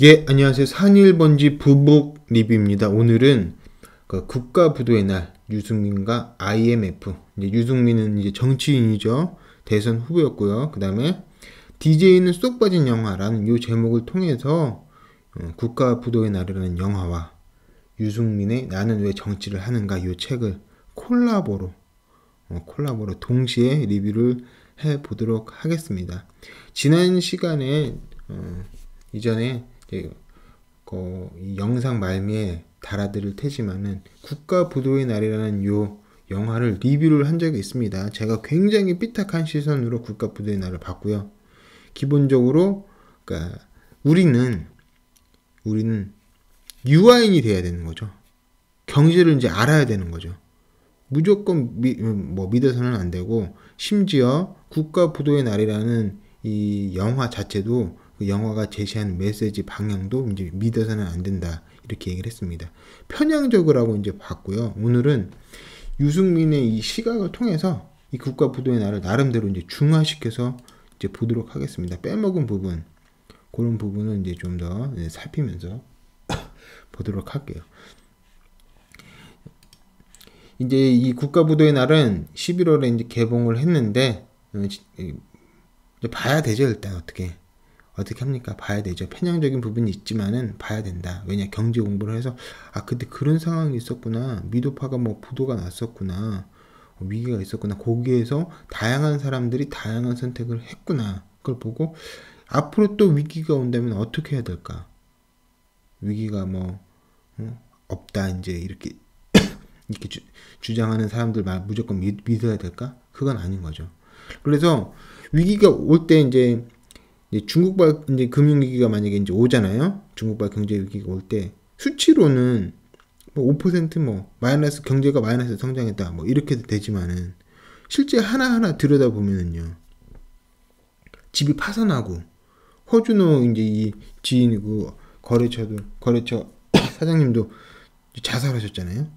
예, 안녕하세요. 산일번지 부북 리뷰입니다. 오늘은 그 국가부도의 날, 유승민과 IMF. 이제 유승민은 이제 정치인이죠. 대선 후보였고요. 그 다음에 DJ는 쏙 빠진 영화라는 요 제목을 통해서 국가부도의 날이라는 영화와 유승민의 나는 왜 정치를 하는가 요 책을 콜라보로 동시에 리뷰를 해 보도록 하겠습니다. 지난 시간에 이전에 이 영상 말미에 달아드릴 테지만은 국가부도의 날이라는 요 영화를 리뷰를 한 적이 있습니다. 제가 굉장히 삐딱한 시선으로 국가부도의 날을 봤고요. 기본적으로 그러니까 우리는 유아인이 돼야 되는 거죠. 경제를 이제 알아야 되는 거죠. 무조건 믿어서는 안 되고, 심지어 국가부도의 날이라는 이 영화 자체도 그 영화가 제시하는 메시지 방향도 이제 믿어서는 안 된다 이렇게 얘기를 했습니다. 편향적으로 이제 봤고요. 오늘은 유승민의 이 시각을 통해서 이 국가부도의 날을 나름대로 이제 중화시켜서 이제 보도록 하겠습니다. 빼먹은 부분, 그런 부분은 이제 좀 더 살피면서 보도록 할게요. 이제 이 국가부도의 날은 11월에 이제 개봉을 했는데 이제 봐야 되죠. 일단 어떻게 합니까? 봐야 되죠. 편향적인 부분이 있지만은 봐야 된다. 왜냐, 경제 공부를 해서 그때 그런 상황이 있었구나, 미도파가 부도가 났었구나, 위기가 있었구나, 거기에서 다양한 사람들이 다양한 선택을 했구나, 그걸 보고 앞으로 또 위기가 온다면 어떻게 해야 될까. 위기가 없다 이제 이렇게 주장하는 사람들 말 무조건 믿어야 될까? 그건 아닌 거죠. 그래서 위기가 올 때 이제 중국발 이제 금융위기가 만약에 이제 오잖아요. 중국발 경제위기가 올 때 수치로는 5% 마이너스, 경제가 마이너스 성장했다 이렇게 되지만은 실제 하나하나 들여다보면은요, 집이 파산하고, 허준호 이제 이 지인이고 거래처 사장님도 자살하셨잖아요.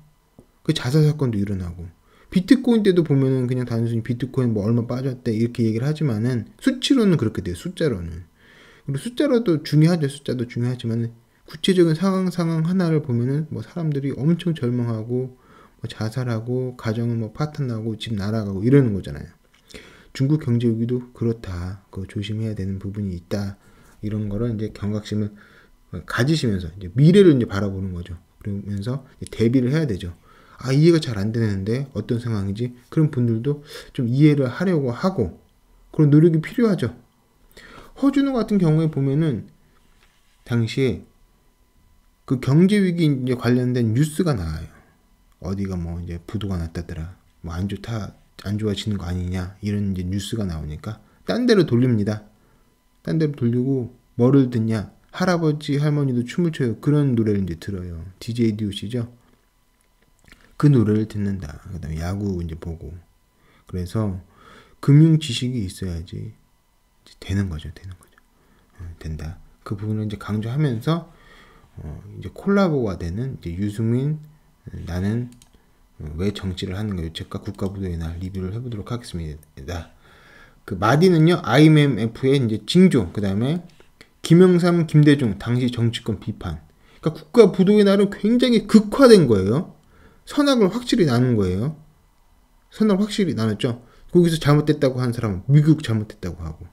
그 자살 사건도 일어나고, 비트코인 때도 보면은 그냥 단순히 비트코인 얼마 빠졌대 이렇게 얘기를 하지만은 수치로는 그렇게 돼요. 숫자로는. 그리고 숫자로도 중요하죠. 숫자도 중요하지만 구체적인 상황 하나를 보면은 사람들이 엄청 절망하고 자살하고 가정은 파탄 나고 집 날아가고 이러는 거잖아요. 중국 경제 위기도 그렇다. 그거 조심해야 되는 부분이 있다. 이런 거를 이제 경각심을 가지시면서 이제 미래를 이제 바라보는 거죠. 그러면서 대비를 해야 되죠. 이해가 잘 안 되는데 어떤 상황인지, 그런 분들도 좀 이해를 하려고 하고 그런 노력이 필요하죠. 허준호 같은 경우에 보면은 당시에 그 경제 위기 이제 관련된 뉴스가 나와요. 어디가 이제 부도가 났다더라, 안 좋아지는 거 아니냐, 이런 이제 뉴스가 나오니까 딴 데로 돌립니다. 딴 데로 돌리고 뭐를 듣냐, 할아버지 할머니도 춤을 춰요. 그런 노래를 이제 들어요. DJ DOC죠. 그 노래를 듣는다. 그 다음에 야구 이제 보고. 그래서 금융 지식이 있어야지 되는 거죠. 된다. 그 부분을 이제 강조하면서 이제 콜라보가 되는 이제 유승민 나는 왜 정치를 하는가 이 책과 국가부도의 날 리뷰를 해보도록 하겠습니다. 그 마디는요, IMF의 이제 징조, 그 다음에 김영삼, 김대중 당시 정치권 비판. 그러니까 국가부도의 날은 굉장히 극화된 거예요. 선악을 확실히 나눈 거예요. 선악을 확실히 나눴죠. 거기서 잘못됐다고 하는 사람은 미국 잘못됐다고 하고,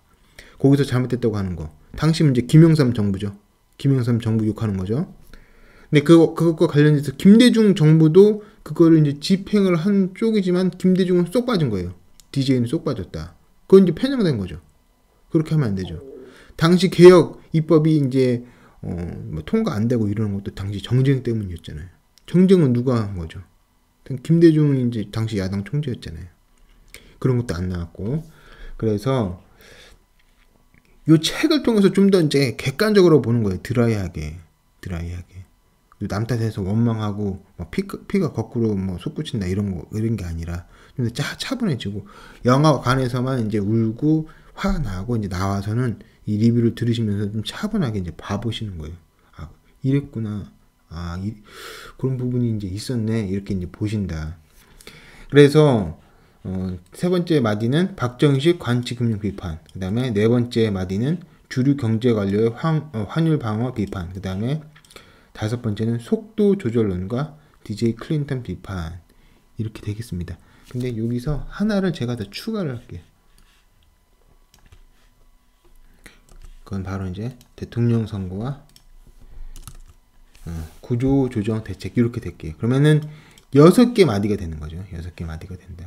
거기서 잘못됐다고 하는 거, 당시 이제 김영삼 정부죠. 김영삼 정부 욕하는 거죠. 근데 그것과 관련해서 김대중 정부도 그거를 이제 집행을 한 쪽이지만 김대중은 쏙 빠진 거예요. DJ는 쏙 빠졌다. 그건 이제 편향된 거죠. 그렇게 하면 안 되죠. 당시 개혁 입법이 이제 통과 안 되고 이러는 것도 당시 정쟁 때문이었잖아요. 정쟁은 누가 한 거죠? 김대중이 이제 당시 야당 총재였잖아요. 그런 것도 안 나왔고. 그래서 이 책을 통해서 좀 더 이제 객관적으로 보는 거예요. 드라이하게. 남 탓해서 원망하고 피가 거꾸로 솟구친다 이런 게 아니라 좀 더 차분해지고, 영화관에서만 이제 울고 화가 나고 이제 나와서는 이 리뷰를 들으시면서 좀 차분하게 이제 봐보시는 거예요. 이랬구나. 그런 부분이 이제 있었네. 이렇게 이제 보신다. 그래서 세 번째 마디는 박정식 관치금융 비판. 그 다음에 네 번째 마디는 주류 경제 관료의 환율 방어 비판. 그 다음에 5번째는 속도 조절론과 DJ 클린턴 비판. 이렇게 되겠습니다. 근데 여기서 하나를 제가 더 추가를 할게요. 그건 바로 이제 대통령 선거와 구조 조정 대책 이렇게 될게요. 그러면은 6개 마디가 되는 거죠. 6개 마디가 된다.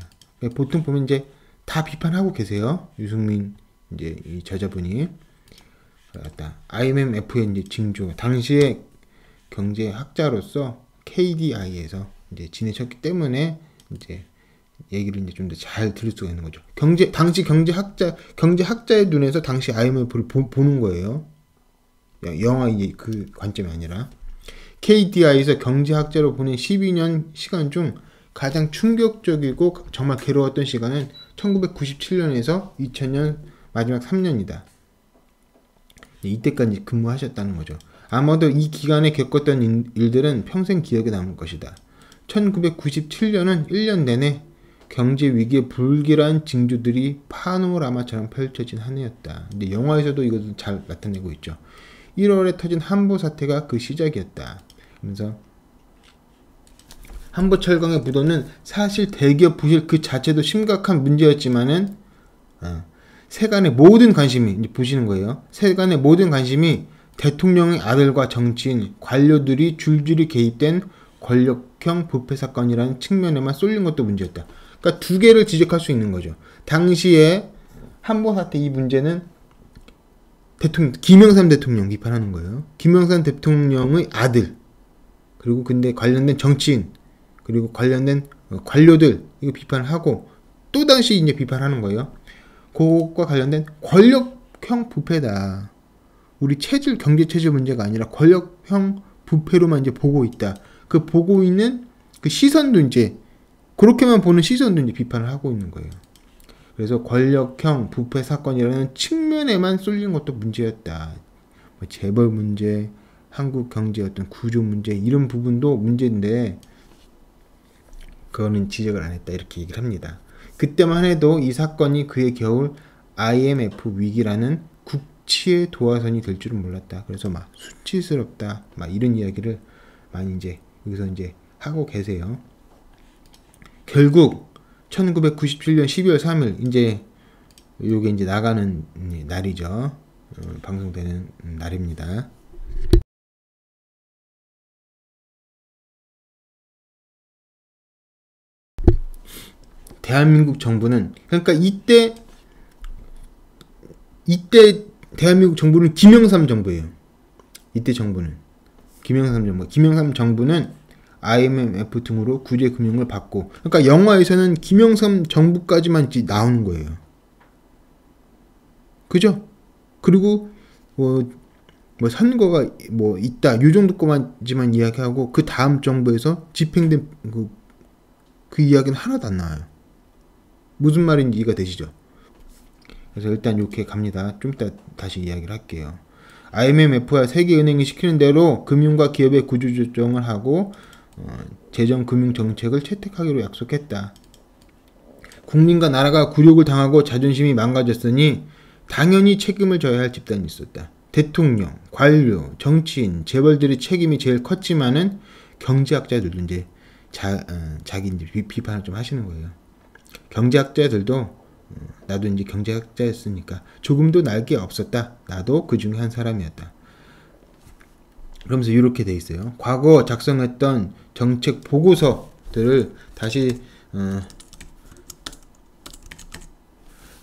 보통 보면 이제 다 비판하고 계세요. 유승민 이제 이 저자분이 IMF의 이제 징조, 당시에 경제학자로서 KDI에서 이제 지내셨기 때문에 이제 얘기를 이제 좀 더 잘 들을 수가 있는 거죠. 당시 경제학자의 눈에서 당시 IMF를 보는 거예요. 영화 이제 그 관점이 아니라. KDI에서 경제학자로 보낸 12년 시간 중 가장 충격적이고 정말 괴로웠던 시간은 1997년에서 2000년 마지막 3년이다. 이때까지 근무하셨다는 거죠. 아마도 이 기간에 겪었던 일들은 평생 기억에 남을 것이다. 1997년은 1년 내내 경제 위기의 불길한 징조들이 파노라마처럼 펼쳐진 한 해였다. 근데 영화에서도 이것을 잘 나타내고 있죠. 1월에 터진 한보 사태가 그 시작이었다. 그래서 한보 철강의 부도는 사실 대기업 부실 그 자체도 심각한 문제였지만은 세간의 모든 관심이 이제 보시는 거예요. 세간의 모든 관심이 대통령의 아들과 정치인, 관료들이 줄줄이 개입된 권력형 부패 사건이라는 측면에만 쏠린 것도 문제였다. 그러니까 두 개를 지적할 수 있는 거죠. 당시에 한보 사태 이 문제는 김영삼 대통령 비판하는 거예요. 김영삼 대통령의 아들, 그리고 근데 관련된 정치인, 그리고 관련된 관료들 이거 비판을 하고 또 다시 이제 비판하는 거예요. 그것과 관련된 권력형 부패다. 우리 경제 체질 문제가 아니라 권력형 부패로만 이제 보고 있다. 그 보고 있는 그 시선도 이제 그렇게만 보는 시선도 이제 비판을 하고 있는 거예요. 그래서 권력형 부패 사건이라는 측면에만 쏠린 것도 문제였다. 재벌 문제, 한국 경제의 어떤 구조 문제 이런 부분도 문제인데 그거는 지적을 안 했다 이렇게 얘기를 합니다. 그때만 해도 이 사건이 그에 겨울 IMF 위기라는 국치의 도화선이 될 줄은 몰랐다. 그래서 막 수치스럽다 막 이런 이야기를 많이 이제 여기서 이제 하고 계세요. 결국 1997년 12월 3일 이제 요게 이제 나가는 날이죠. 방송되는 날입니다. 대한민국 정부는 그러니까 이때 대한민국 정부는 김영삼 정부예요. 이때 정부는 김영삼 정부는 IMF 등으로 구제 금융을 받고 그러니까 영화에서는 김영삼 정부까지만 나오는 거예요. 그죠? 그리고 뭐 선거가 뭐 있다 요 정도까지만 이야기하고 그 다음 정부에서 집행된 그 이야기는 하나도 안 나와요. 무슨 말인지 이해가 되시죠? 그래서 일단 이렇게 갑니다. 좀 이따 다시 이야기를 할게요. IMF와 세계은행이 시키는 대로 금융과 기업의 구조조정을 하고 재정금융정책을 채택하기로 약속했다. 국민과 나라가 굴욕을 당하고 자존심이 망가졌으니 당연히 책임을 져야 할 집단이 있었다. 대통령, 관료, 정치인, 재벌들의 책임이 제일 컸지만은 경제학자들도 이제 자기 이제 비판을 좀 하시는 거예요. 경제학자들도 나도 이제 경제학자였으니까 조금도 날 게 없었다. 나도 그 중에 한 사람이었다. 그러면서 이렇게 돼 있어요. 과거 작성했던 정책 보고서들을 다시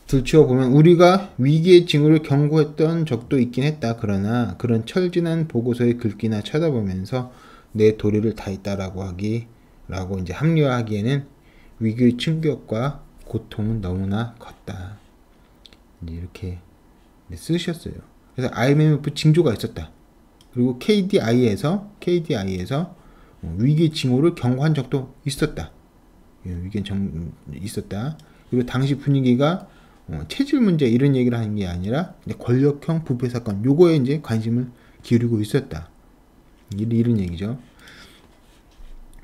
들추어보면 우리가 위기의 징후를 경고했던 적도 있긴 했다. 그러나 그런 철진한 보고서의 글귀나 쳐다보면서 내 도리를 다했다라고 이제 합리화하기에는 위기의 충격과 고통은 너무나 컸다. 이렇게 쓰셨어요. 그래서 IMF 징조가 있었다. 그리고 KDI에서 위기 징후를 경고한 적도 있었다. 위기는 있었다. 그리고 당시 분위기가 체질 문제 이런 얘기를 하는 게 아니라 권력형 부패 사건 요거에 이제 관심을 기울이고 있었다. 이런 얘기죠.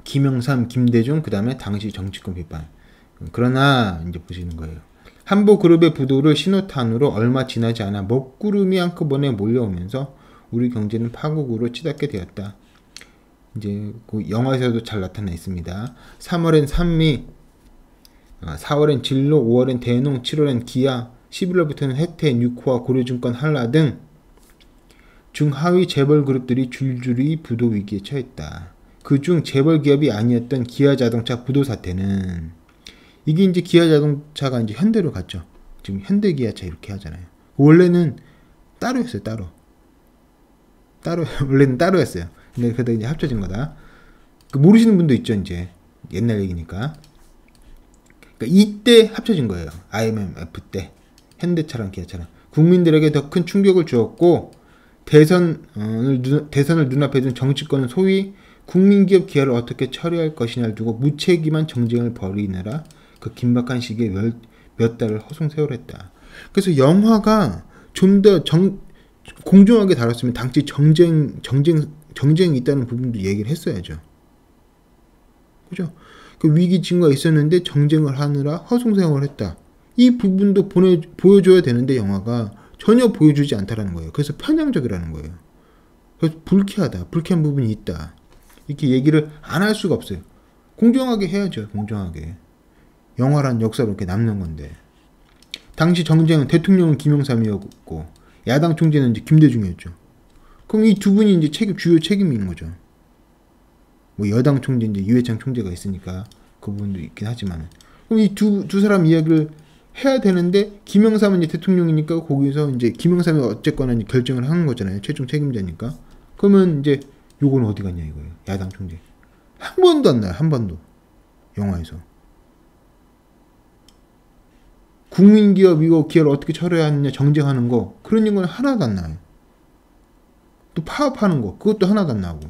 김영삼, 김대중, 그 다음에 당시 정치권 비판. 그러나 이제 보시는 거예요. 한보그룹의 부도를 신호탄으로 얼마 지나지 않아 먹구름이 한꺼번에 몰려오면서 우리 경제는 파국으로 치닫게 되었다. 이제 그 영화에서도 잘 나타나 있습니다. 3월엔 산미, 4월엔 진로, 5월엔 대농, 7월엔 기아, 11월부터는 혜태, 뉴코아, 고려증권, 한라 등 중하위 재벌 그룹들이 줄줄이 부도 위기에 처했다. 그중 재벌 기업이 아니었던 기아자동차 부도 사태는, 이게 이제 기아자동차가 이제 현대로 갔죠. 지금 현대기아차 이렇게 하잖아요. 원래는 따로였어요. 따로 원래는 따로였어요. 근데 그러다 이제 합쳐진 거다. 모르시는 분도 있죠. 이제 옛날 얘기니까. 그러니까 이때 합쳐진 거예요. IMF 때 현대차랑 기아차랑 국민들에게 더 큰 충격을 주었고, 대선을 눈앞에 둔 정치권은 소위 국민기업 기아를 어떻게 처리할 것이냐를 두고 무책임한 정쟁을 벌이느라 그 긴박한 시기에 몇 달을 허송세월했다. 그래서 영화가 좀 더 공정하게 다뤘으면 당시 정쟁이 있다는 부분도 얘기를 했어야죠. 그죠? 그 위기 징후가 있었는데 정쟁을 하느라 허송세월을 했다. 이 부분도 보여줘야 되는데 영화가 전혀 보여주지 않다라는 거예요. 그래서 편향적이라는 거예요. 그래서 불쾌한 부분이 있다. 이렇게 얘기를 안 할 수가 없어요. 공정하게 해야죠. 공정하게. 영화란 역사로 이렇게 남는 건데. 당시 정쟁은 대통령은 김영삼이었고 야당 총재는 이제 김대중이었죠. 그럼 이 두 분이 이제 주요 책임인 거죠. 뭐 여당 총재 이제 유해창 총재가 있으니까 그 부분도 있긴 하지만, 그럼 이 두 사람 이야기를 해야 되는데 김영삼은 이제 대통령이니까 거기서 이제 김영삼이 어쨌거나 이제 결정을 하는 거잖아요. 최종 책임자니까. 그러면 이제 요건 어디 갔냐 이거예요. 야당 총재 한 번도 안 나요. 한 번도. 영화에서 국민기업 이거 기업을 어떻게 처리해야 하느냐 정쟁하는 거, 그런 건 하나도 안 나요. 또 파업하는 거 그것도 하나도 안 나오고.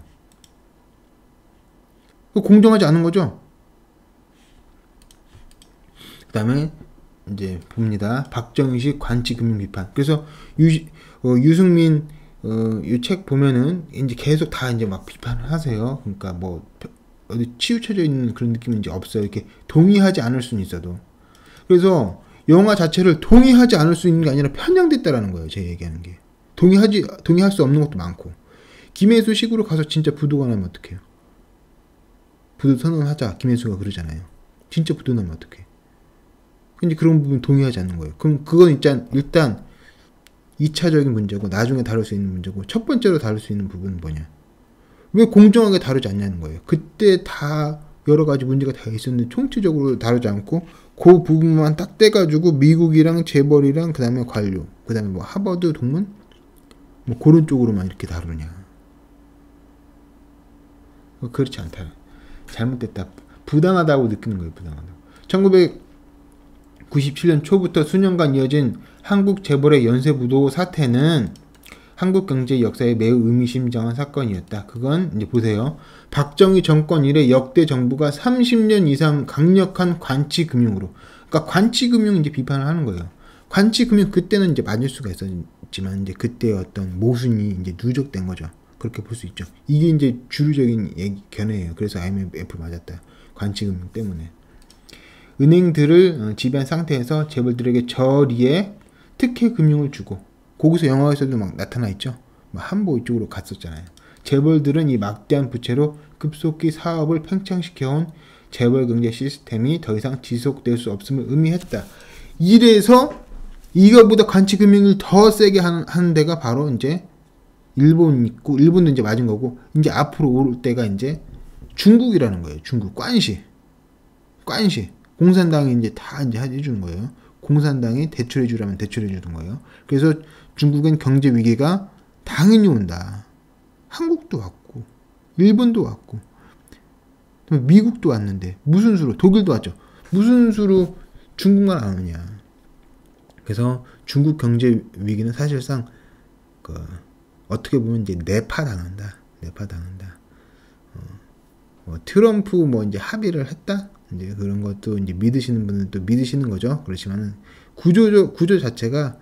공정하지 않은 거죠. 그 다음에 이제 봅니다. 박정희식 관치금융 비판. 그래서 유승민 이 책 보면은 이제 계속 다 이제 막 비판을 하세요. 그러니까 뭐 어디 치우쳐져 있는 그런 느낌은 이제 없어요. 이렇게 동의하지 않을 수는 있어도. 그래서 영화 자체를 동의하지 않을 수 있는 게 아니라 편향됐다라는 거예요. 제가 얘기하는 게. 동의할 수 없는 것도 많고. 김혜수 식으로 가서 진짜 부도가 나면 어떡해요? 부도 선언하자. 김혜수가 그러잖아요. 진짜 부도 나면 어떡해? 근데 그런 부분 동의하지 않는 거예요. 그럼 그건 일단 2차적인 문제고 나중에 다룰 수 있는 문제고, 첫 번째로 다룰 수 있는 부분은 뭐냐? 왜 공정하게 다루지 않냐는 거예요. 그때 다 여러 가지 문제가 다 있었는데 총체적으로 다루지 않고 그 부분만 딱 떼가지고 미국이랑 재벌이랑 그 다음에 관료, 그 다음에 뭐 하버드 동문 뭐 그런 쪽으로만 이렇게 다루냐? 그렇지 않다. 잘못됐다. 부당하다고 느끼는 거예요. 부당하다고. 1997년 초부터 수년간 이어진 한국 재벌의 연쇄부도 사태는 한국 경제 역사에 매우 의미심장한 사건이었다. 그건 이제 보세요. 박정희 정권 이래 역대 정부가 30년 이상 강력한 관치금융으로, 그러니까 관치금융 이제 비판을 하는 거예요. 관치금융 그때는 이제 맞을 수가 있었지만 이제 그때 어떤 모순이 이제 누적된 거죠. 그렇게 볼 수 있죠. 이게 이제 주류적인 견해예요. 그래서 IMF 맞았다. 관치금융 때문에. 은행들을 지배한 상태에서 재벌들에게 저리에 특혜 금융을 주고, 거기서 영화에서도 막 나타나 있죠. 한보 이쪽으로 갔었잖아요. 재벌들은 이 막대한 부채로 급속히 사업을 팽창시켜온 재벌 경제 시스템이 더 이상 지속될 수 없음을 의미했다. 이래서 이거보다 관치금융을 더 세게 하는 데가 바로 이제 일본 있고, 일본도 이제 맞은 거고, 이제 앞으로 올 때가 이제 중국이라는 거예요. 중국 관시. 공산당이 이제 다 이제 해주는 거예요. 공산당이 대출해 주라면 대출해 주는 거예요. 그래서 중국은 경제 위기가 당연히 온다. 한국도 왔고, 일본도 왔고, 미국도 왔는데 무슨 수로, 독일도 왔죠. 무슨 수로 중국만 안 오냐. 그래서 중국 경제 위기는 사실상 어떻게 보면 이제 내파 당한다. 트럼프 이제 합의를 했다. 이제 그런 것도 이제 믿으시는 분은 또 믿으시는 거죠. 그렇지만은 구조 자체가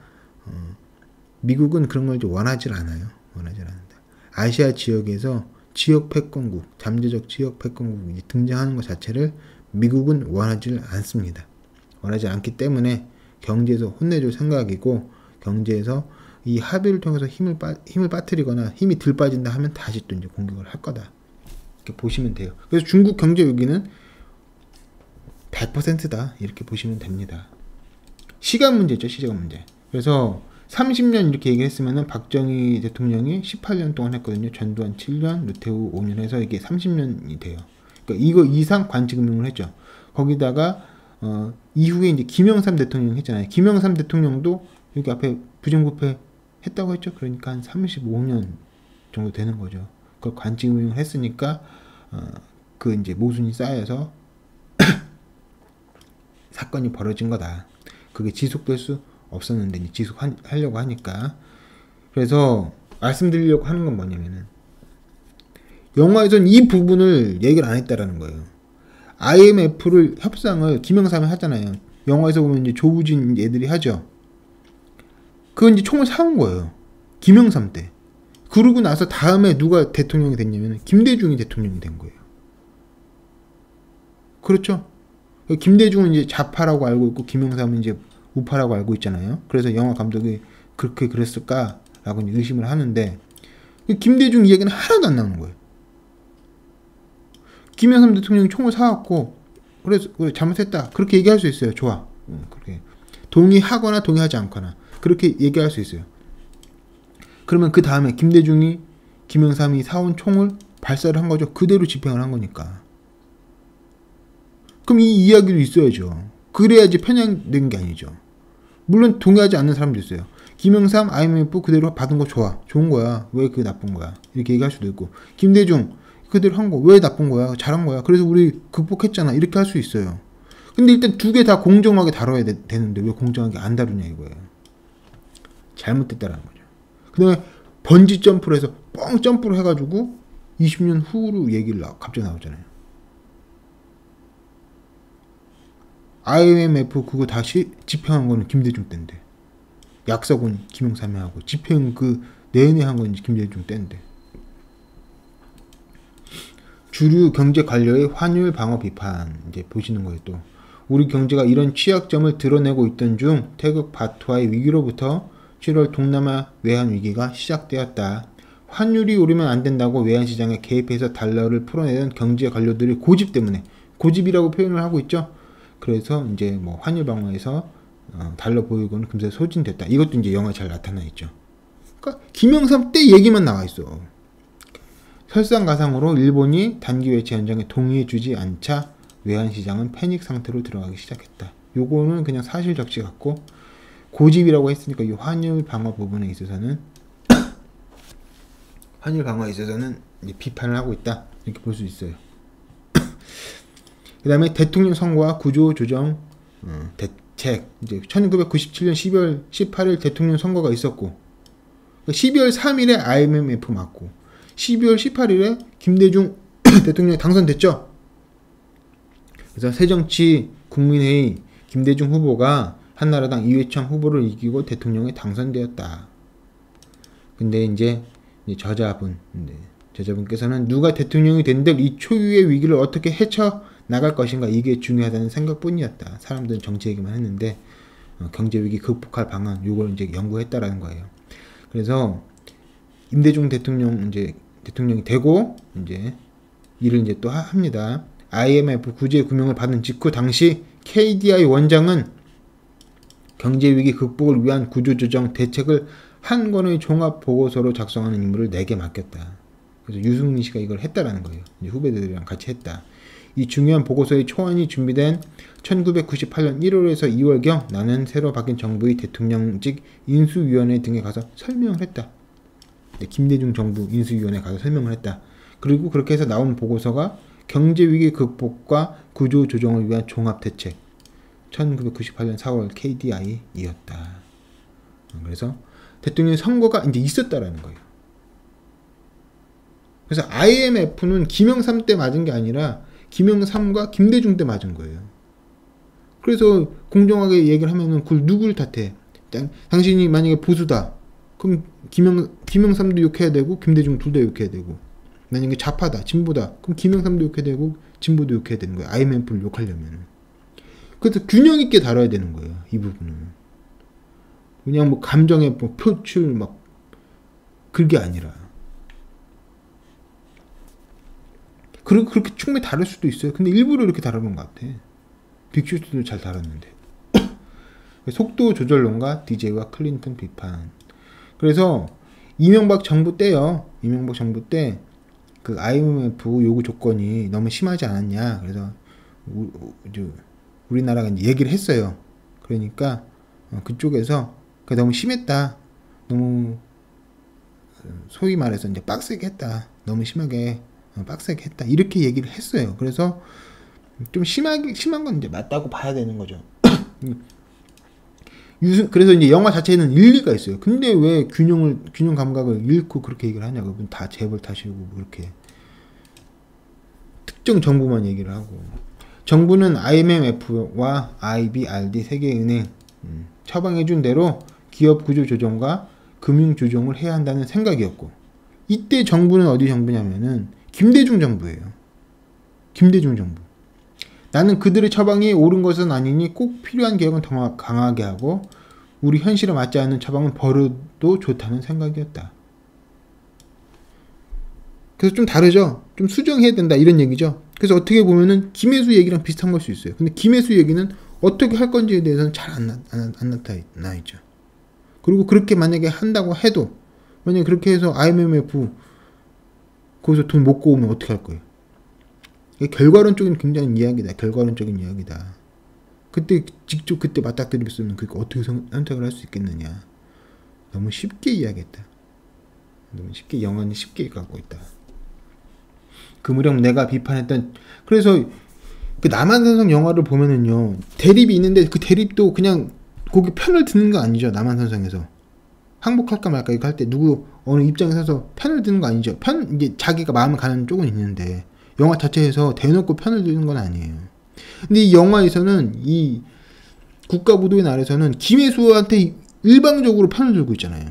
미국은 그런 걸 좀 원하지 않아요. 아시아 지역에서 지역 패권국, 잠재적 지역 패권국이 등장하는 것 자체를 미국은 원하지 않습니다. 원하지 않기 때문에 경제에서 혼내줄 생각이고, 경제에서 이 합의를 통해서 힘을 빠뜨리거나 힘이 덜 빠진다 하면 다시 또 이제 공격을 할 거다. 이렇게 보시면 돼요. 그래서 중국 경제 위기는 100%다. 이렇게 보시면 됩니다. 시간 문제죠, 시간 문제. 그래서 30년 이렇게 얘기했으면은 박정희 대통령이 18년 동안 했거든요. 전두환 7년, 노태우 5년 해서 이게 30년이 돼요. 그러니까 이거 이상 관치금융을 했죠. 거기다가 이후에 이제 김영삼 대통령 했잖아요. 김영삼 대통령도 여기 앞에 부정부패 했다고 했죠. 그러니까 한 35년 정도 되는 거죠. 그걸 관치금융을 했으니까 그 이제 모순이 쌓여서 사건이 벌어진 거다. 그게 지속될 수 없었는데 이제 지속하려고 하니까. 그래서 말씀드리려고 하는 건 뭐냐면은 영화에선 이 부분을 얘기를 안 했다라는 거예요. IMF를 협상을 김영삼이 하잖아요. 영화에서 보면 이제 조우진 애들이 하죠. 그건 이제 총을 사온 거예요. 김영삼 때. 그러고 나서 다음에 누가 대통령이 됐냐면 김대중이 대통령이 된 거예요. 그렇죠? 김대중은 이제 좌파라고 알고 있고 김영삼은 이제 우파라고 알고 있잖아요. 그래서 영화 감독이 그렇게 그랬을까라고 의심을 하는데 김대중 이야기는 하나도 안 나오는 거예요. 김영삼 대통령이 총을 사왔고 그래서 잘못했다 그렇게 얘기할 수 있어요. 좋아. 그렇게 동의하거나 동의하지 않거나 그렇게 얘기할 수 있어요. 그러면 그 다음에 김대중이 김영삼이 사온 총을 발사를 한 거죠. 그대로 집행을 한 거니까. 그럼 이 이야기도 있어야죠. 그래야지 편향된 게 아니죠. 물론 동의하지 않는 사람도 있어요. 김영삼 IMF 그대로 받은 거 좋아. 좋은 거야. 왜 그게 나쁜 거야. 이렇게 얘기할 수도 있고. 김대중 그대로 한 거 왜 나쁜 거야. 잘한 거야. 그래서 우리 극복했잖아. 이렇게 할 수 있어요. 근데 일단 두 개 다 공정하게 다뤄야 되는데 왜 공정하게 안 다루냐 이거예요. 잘못됐다라는 거죠. 그 다음에 번지 점프를 해서 뻥 점프를 해가지고 20년 후로 얘기를 갑자기 나오잖아요. IMF 그거 다시 집행한 거는 김대중 때인데 약속은 김영삼이 하고 집행 그 내내 한 건 김대중 때인데. 주류 경제 관료의 환율 방어 비판 이제 보시는 거예요. 또 우리 경제가 이런 취약점을 드러내고 있던 중 태극 바투아의 위기로부터 7월 동남아 외환 위기가 시작되었다. 환율이 오르면 안 된다고 외환 시장에 개입해서 달러를 풀어내던 경제 관료들의 고집 때문에 고집이라고 표현을 하고 있죠. 그래서 이제 뭐 환율 방어에서 달러 보유고는 금세 소진됐다. 이것도 이제 영화에 잘 나타나 있죠. 그러니까 김영삼 때 얘기만 나와 있어. 설상가상으로 일본이 단기 외채 연장에 동의해주지 않자 외환시장은 패닉 상태로 들어가기 시작했다. 요거는 그냥 사실적시 같고 고집이라고 했으니까 이 환율 방어 부분에 있어서는 환율 방어에 있어서는 이제 비판을 하고 있다. 이렇게 볼 수 있어요. 그 다음에 대통령 선거와 구조조정 대책 이제 1997년 12월 18일 대통령 선거가 있었고 12월 3일에 IMF 맞고 12월 18일에 김대중 대통령이 당선됐죠. 그래서 새정치 국민회의 김대중 후보가 한나라당 이회창 후보를 이기고 대통령에 당선되었다. 근데 이제 저자분께서는 누가 대통령이 된들 이 초유의 위기를 어떻게 헤쳐 나갈 것인가 이게 중요하다는 생각뿐이었다. 사람들은 정치 얘기만 했는데 경제 위기 극복할 방안 요걸 이제 연구했다라는 거예요. 그래서 임대중 대통령 이제 대통령이 되고 이제 일을 이제 또 합니다. IMF 구제 구명을 받은 직후 당시 KDI 원장은 경제 위기 극복을 위한 구조조정 대책을 한 권의 종합 보고서로 작성하는 임무를 내게 맡겼다. 그래서 유승민 씨가 이걸 했다라는 거예요. 이제 후배들이랑 같이 했다. 이 중요한 보고서의 초안이 준비된 1998년 1월에서 2월경 나는 새로 바뀐 정부의 대통령직 인수위원회 등에 가서 설명을 했다. 김대중 정부 인수위원회에 가서 설명을 했다. 그리고 그렇게 해서 나온 보고서가 경제위기 극복과 구조조정을 위한 종합대책 1998년 4월 KDI이었다. 그래서 대통령 선거가 이제 있었다라는 거예요. 그래서 IMF는 김영삼 때 맞은 게 아니라 김영삼과 김대중 때 맞은 거예요. 그래서 공정하게 얘기를 하면은 그걸 누구를 탓해? 당신이 만약에 보수다. 그럼 김영삼도 욕해야 되고 김대중 둘 다 욕해야 되고 만약에 좌파다 진보다 그럼 김영삼도 욕해야 되고 진보도 욕해야 되는 거예요. IMF를 욕하려면. 그래서 균형 있게 다뤄야 되는 거예요. 이 부분은. 그냥 뭐 감정의 뭐 표출 막 그게 아니라. 그리고 그렇게 충분히 다를 수도 있어요. 근데 일부러 이렇게 다루는 것 같아. 빅쇼트도 잘 다뤘는데. 속도 조절론가 DJ와 클린턴 비판. 그래서 이명박 정부 때요. 이명박 정부 때 그 IMF 요구 조건이 너무 심하지 않았냐. 그래서 우리나라가 이제 얘기를 했어요. 그러니까 그쪽에서 너무 심했다. 너무 소위 말해서 이제 빡세게 했다. 너무 심하게 빡세게 했다. 이렇게 얘기를 했어요. 그래서 좀 심한 건 이제 맞다고 봐야 되는 거죠. 그래서 이제 영화 자체에는 일리가 있어요. 근데 왜 균형 감각을 잃고 그렇게 얘기를 하냐고. 다 재벌 탓이고 그렇게 특정 정부만 얘기를 하고. 정부는 IMF와 IBRD 세계은행 처방해준 대로 기업 구조 조정과 금융 조정을 해야 한다는 생각이었고, 이때 정부는 어디 정부냐면은 김대중 정부예요. 김대중 정부. 나는 그들의 처방이 옳은 것은 아니니 꼭 필요한 개혁은 더 강하게 하고 우리 현실에 맞지 않는 처방은 버려도 좋다는 생각이었다. 그래서 좀 다르죠. 좀 수정해야 된다 이런 얘기죠. 그래서 어떻게 보면은 김혜수 얘기랑 비슷한 걸 수 있어요. 근데 김혜수 얘기는 어떻게 할 건지에 대해서는 잘 안 나타나 있죠. 그리고 그렇게 만약에 한다고 해도, 만약에 그렇게 해서 IMF 거기서 돈 못 구우면 어떻게 할 거예요? 결과론적인 굉장히 이야기다. 결과론적인 이야기다. 그때 직접 그때 맞닥뜨렸으면 그거 어떻게 선택을 할 수 있겠느냐. 너무 쉽게 이야기했다. 너무 쉽게, 영원히 쉽게 갖고 있다. 그 무렵 내가 비판했던, 그래서 그 남한산성 영화를 보면은요, 대립이 있는데 그 대립도 그냥 거기 편을 드는 거 아니죠. 남한산성에서 항복할까 말까 이거 할 때 누구 어느 입장에 서서 편을 드는 거 아니죠. 이제 자기가 마음을 가는 쪽은 있는데 영화 자체에서 대놓고 편을 드는 건 아니에요. 근데 이 영화에서는, 이 국가부도의 날에서는 김혜수한테 일방적으로 편을 들고 있잖아요.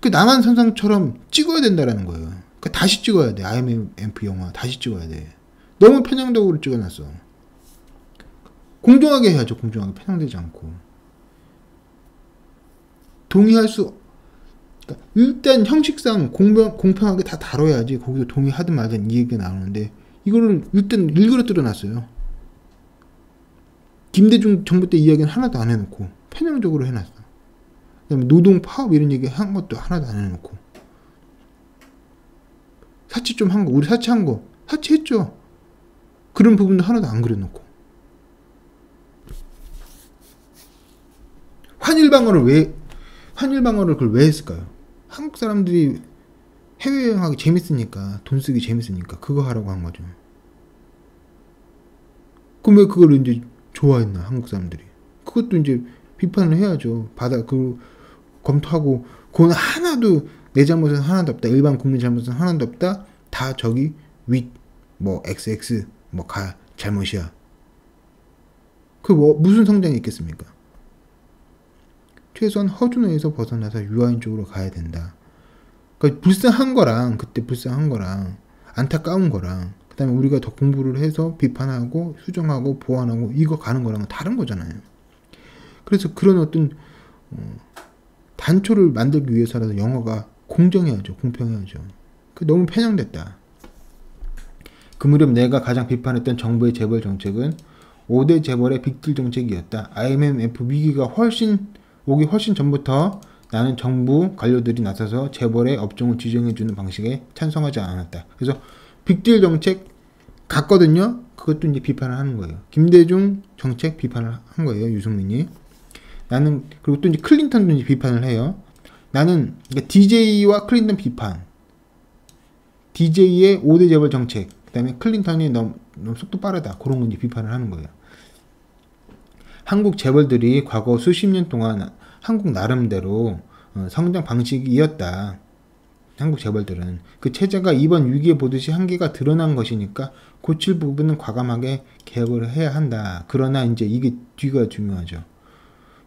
그 남한산성처럼 찍어야 된다라는 거예요. 그러니까 다시 찍어야 돼. IMF 영화 다시 찍어야 돼. 너무 편향적으로 찍어놨어. 공정하게 해야죠. 공정하게, 편향되지 않고. 동의할 수, 그러니까 일단 형식상 공평하게 다 다뤄야지 거기서 동의하든 말든 이 얘기가 나오는데, 이거를 일단 일그러뜨려 놨어요. 김대중 정부 때 이야기는 하나도 안 해놓고 편향적으로 해놨어. 그다음에 노동 파업 이런 얘기 한 것도 하나도 안 해놓고, 사치 좀 한 거, 우리 사치한 거 사치했죠. 그런 부분도 하나도 안 그려놓고. 환일방어를 그걸 왜 했을까요? 한국 사람들이 해외여행하기 재밌으니까, 돈 쓰기 재밌으니까 그거 하라고 한 거죠. 그럼 왜 그걸 이제 좋아했나, 한국 사람들이? 그것도 이제 비판을 해야죠. 검토하고, 그건 하나도, 내 잘못은 하나도 없다. 일반 국민 잘못은 하나도 없다. 다 저기 XX 잘못이야. 그 무슨 성장이 있겠습니까? 최소한 허준호에서 벗어나서 유아인 쪽으로 가야 된다. 그러니까 그때 불쌍한 거랑 안타까운 거랑, 그 다음에 우리가 더 공부를 해서 비판하고 수정하고 보완하고 이거 가는 거랑은 다른 거잖아요. 그래서 그런 어떤 단초를 만들기 위해서라도 영어가 공정해야죠. 공평해야죠. 너무 편향됐다. 그 무렵 내가 가장 비판했던 정부의 재벌 정책은 5대 재벌의 빅딜 정책이었다. IMF 위기가 오기 훨씬 전부터 나는 정부 관료들이 나서서 재벌의 업종을 지정해주는 방식에 찬성하지 않았다. 그래서 빅딜 정책 갔거든요. 그것도 이제 비판을 하는 거예요. 김대중 정책 비판을 한 거예요. 유승민이. 그리고 또 이제 클린턴도 이제 비판을 해요. 나는 그러니까 DJ와 클린턴 비판. DJ의 5대 재벌 정책. 그 다음에 클린턴이 너무 속도 빠르다. 그런 거 이제 비판을 하는 거예요. 한국 재벌들이 과거 수십 년 동안 한국 나름대로 성장 방식이었다. 한국 재벌들은 그 체제가 이번 위기에 보듯이 한계가 드러난 것이니까 고칠 부분은 과감하게 개혁을 해야 한다. 그러나 이제 이게 뒤가 중요하죠.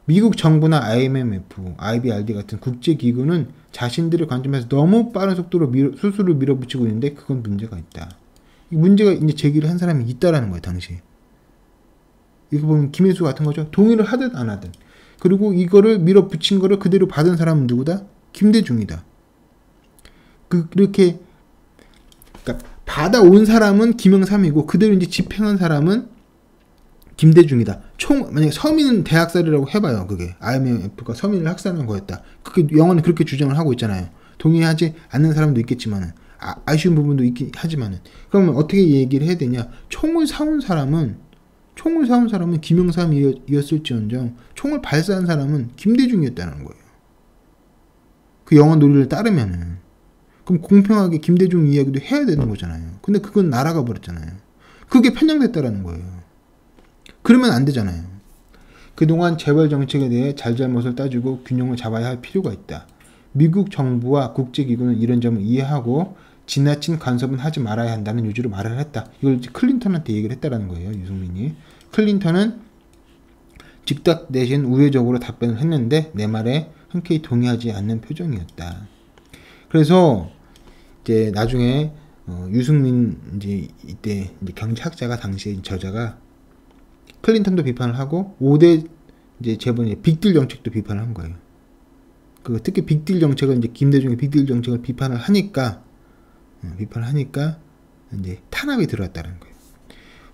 미국 정부나 IMF, IBRD 같은 국제기구는 자신들의 관점에서 너무 빠른 속도로 수수를 밀어붙이고 있는데 그건 문제가 있다. 이 문제가 이제 제기를 한 사람이 있다라는 거예요, 당시. 이거 보면 김혜수 같은 거죠. 동의를 하든 안 하든. 그리고 이거를 밀어붙인 거를 그대로 받은 사람은 누구다? 김대중이다. 그렇게 그러니까 받아온 사람은 김영삼이고 그대로 이제 집행한 사람은 김대중이다. 만약에 서민 대학살이라고 해봐요. 그게 IMF가 서민을 학살한 거였다. 그게 영화는 그렇게 주장을 하고 있잖아요. 동의하지 않는 사람도 있겠지만은 아쉬운 부분도 있긴 하지만은 그러면 어떻게 얘기를 해야 되냐? 총을 사온 사람은 김영삼이었을지언정 총을 발사한 사람은 김대중이었다는 거예요. 그 영화 논리를 따르면은 그럼 공평하게 김대중 이야기도 해야 되는 거잖아요. 근데 그건 날아가 버렸잖아요. 그게 편향됐다라는 거예요. 그러면 안 되잖아요. 그동안 재벌 정책에 대해 잘잘못을 따지고 균형을 잡아야 할 필요가 있다. 미국 정부와 국제기구는 이런 점을 이해하고 지나친 간섭은 하지 말아야 한다는 요지로 말을 했다. 이걸 클린턴한테 얘기를 했다라는 거예요. 유승민이. 클린턴은 즉답 대신 우회적으로 답변을 했는데 내 말에 흔쾌히 동의하지 않는 표정이었다. 그래서 이제 나중에 유승민 이제 이때 이제 경제학자가 당시에 저자가 클린턴도 비판을 하고 5대 이제 재벌의 빅딜 정책도 비판을 한 거예요. 특히 빅딜 정책을 이제 김대중의 빅딜 정책을 비판을 하니까 이제 탄압이 들어왔다는 거예요.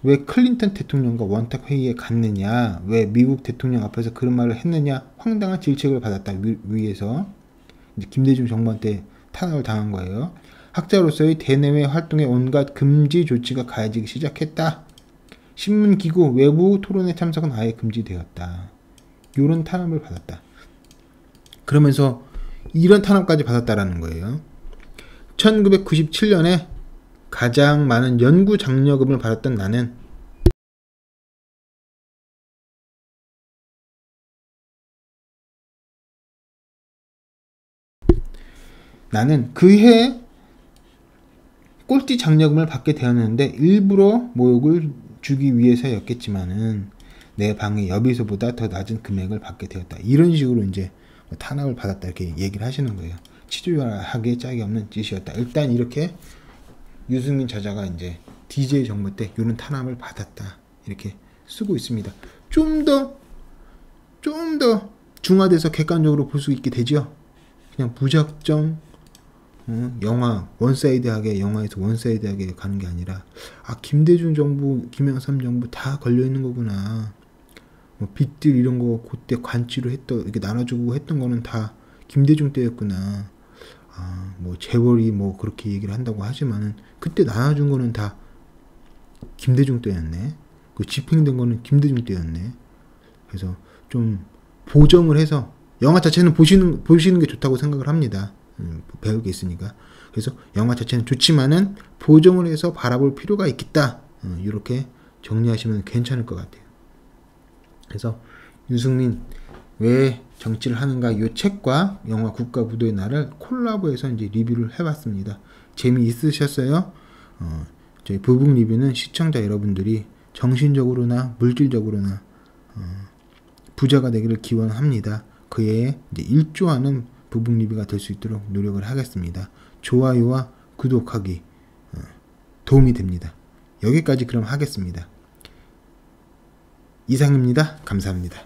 왜 클린턴 대통령과 원탁 회의에 갔느냐, 왜 미국 대통령 앞에서 그런 말을 했느냐, 황당한 질책을 받았다. 위에서 이제 김대중 정부한테 탄압을 당한 거예요. 학자로서의 대내외 활동에 온갖 금지 조치가 가해지기 시작했다. 신문기구 외부 토론회 참석은 아예 금지되었다. 이런 탄압을 받았다. 그러면서 이런 탄압까지 받았다라는 거예요. 1997년에 가장 많은 연구 장려금을 받았던 나는 그해 꼴찌 장려금을 받게 되었는데 일부러 모욕을 주기 위해서였겠지만은 내 방의 여비소보다 더 낮은 금액을 받게 되었다. 이런 식으로 이제 탄압을 받았다 이렇게 얘기를 하시는 거예요. 치졸하게 짝이 없는 짓이었다. 일단 이렇게 유승민 저자가 이제 DJ 정부 때 이런 탄압을 받았다 이렇게 쓰고 있습니다. 좀 더 중화돼서 객관적으로 볼 수 있게 되죠. 그냥 무작정 영화 원사이드하게 영화에서 원사이드하게 가는 게 아니라 김대중 정부, 김영삼 정부 다 걸려 있는 거구나. 빚들 이런 거 그때 관치로 이렇게 나눠주고 했던 거는 다 김대중 때였구나. 재벌이 그렇게 얘기를 한다고 하지만은 그때 나눠준 거는 다 김대중 때였네. 그 집행된 거는 김대중 때였네. 그래서 좀 보정을 해서 영화 자체는 보시는 게 좋다고 생각을 합니다. 배울 게 있으니까. 그래서 영화 자체는 좋지만은 보정을 해서 바라볼 필요가 있겠다. 이렇게 정리하시면 괜찮을 것 같아요. 그래서 유승민 왜 정치를 하는가 이 책과 영화 국가부도의 날을 콜라보해서 이제 리뷰를 해봤습니다. 재미있으셨어요? 저희 부북 리뷰는 시청자 여러분들이 정신적으로나 물질적으로나 부자가 되기를 기원합니다. 그에 이제 일조하는 부북 리뷰가 될 수 있도록 노력을 하겠습니다. 좋아요와 구독하기 도움이 됩니다. 여기까지 그럼 하겠습니다. 이상입니다. 감사합니다.